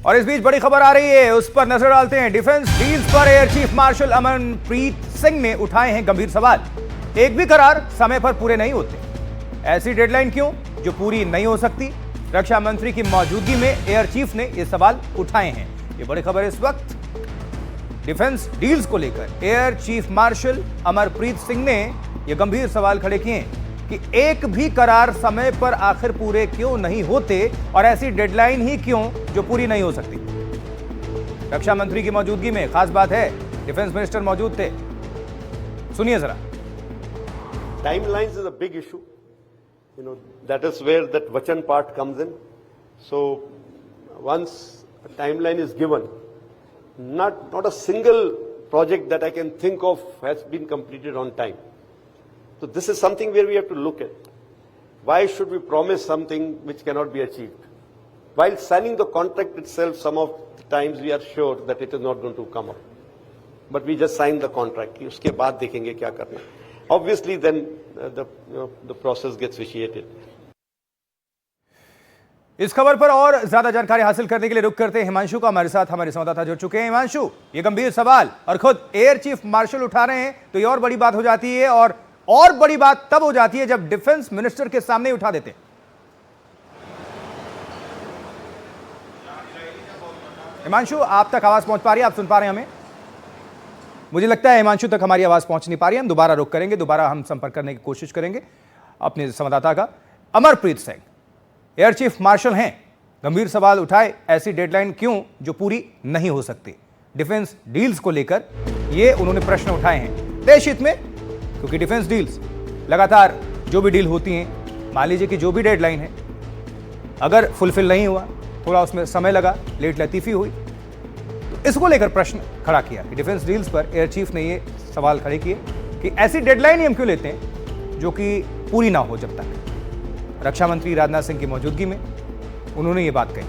और इस बीच बड़ी खबर आ रही है, उस पर नजर डालते हैं। डिफेंस डील्स पर air chief marshal Amarpreet Singh ने उठाए हैं गंभीर सवाल। एक भी करार समय पर पूरे नहीं होते, ऐसी डेडलाइन क्यों जो पूरी नहीं हो सकती? रक्षा मंत्री की मौजूदगी में एयर चीफ ने ये सवाल उठाए हैं। ये बड़ी खबर इस वक्त डिफेंस डील्स को लेकर air chief marshal Amarpreet Singh ने ये गंभीर सवाल खड़े किए हैं कि एक भी करार समय पर आखिर पूरे क्यों नहीं होते और ऐसी डेडलाइन ही क्यों जो पूरी नहीं हो सकती। रक्षा मंत्री की मौजूदगी में खास बात है, डिफेंस मिनिस्टर मौजूद थे, सुनिए जरा। Timelines is a big issue. That is where that Vachan part comes in. So once a timeline is given, not a single project that I can think of has been completed on time. So this is something where we have to look at. Why should we promise something which cannot be achieved? While signing the contract itself, some of the times we are sure that it is not going to come up. But we just sign the contract. उसके बाद देखेंगे क्या करना. Obviously then the process gets vitiated. इस खबर पर और ज्यादा जानकारी हासिल करने के लिए रुक करते हैं हिमांशु का। हमारे साथ हमारे संवाददाता जुड़ चुके हैं। हिमांशु, ये गंभीर सवाल और खुद एयर चीफ मार्शल उठा रहे हैं तो ये और बड़ी बात हो जाती है, और बड़ी बात तब हो जाती है जब डिफेंस मिनिस्टर के सामने उठा देते हैं। हिमांशु, आप तक आवाज पहुंच पा रही है? आप सुन पा रहे हैं हमें? मुझे लगता है हिमांशु तक हमारी आवाज पहुंच नहीं पा रही है। हम दोबारा रुक करेंगे, दोबारा हम संपर्क करने की कोशिश करेंगे अपने संवाददाता का। Amarpreet Singh air chief marshal हैं, गंभीर सवाल उठाए, ऐसी डेडलाइन क्यों जो पूरी नहीं हो सकती? डिफेंस डील्स को लेकर ये उन्होंने प्रश्न उठाए हैं देश हित में, क्योंकि डिफेंस डील्स लगातार जो भी डील होती हैं, मान लीजिए कि जो भी डेडलाइन है अगर फुलफिल नहीं हुआ, थोड़ा उसमें समय लगा, लेट लतीफी हुई, तो इसको लेकर प्रश्न खड़ा किया कि डिफेंस डील्स पर एयर चीफ ने ये सवाल खड़े किए कि ऐसी डेडलाइन ही हम क्यों लेते हैं जो कि पूरी ना हो जब तक। रक्षा मंत्री राजनाथ सिंह की मौजूदगी में उन्होंने ये बात कही।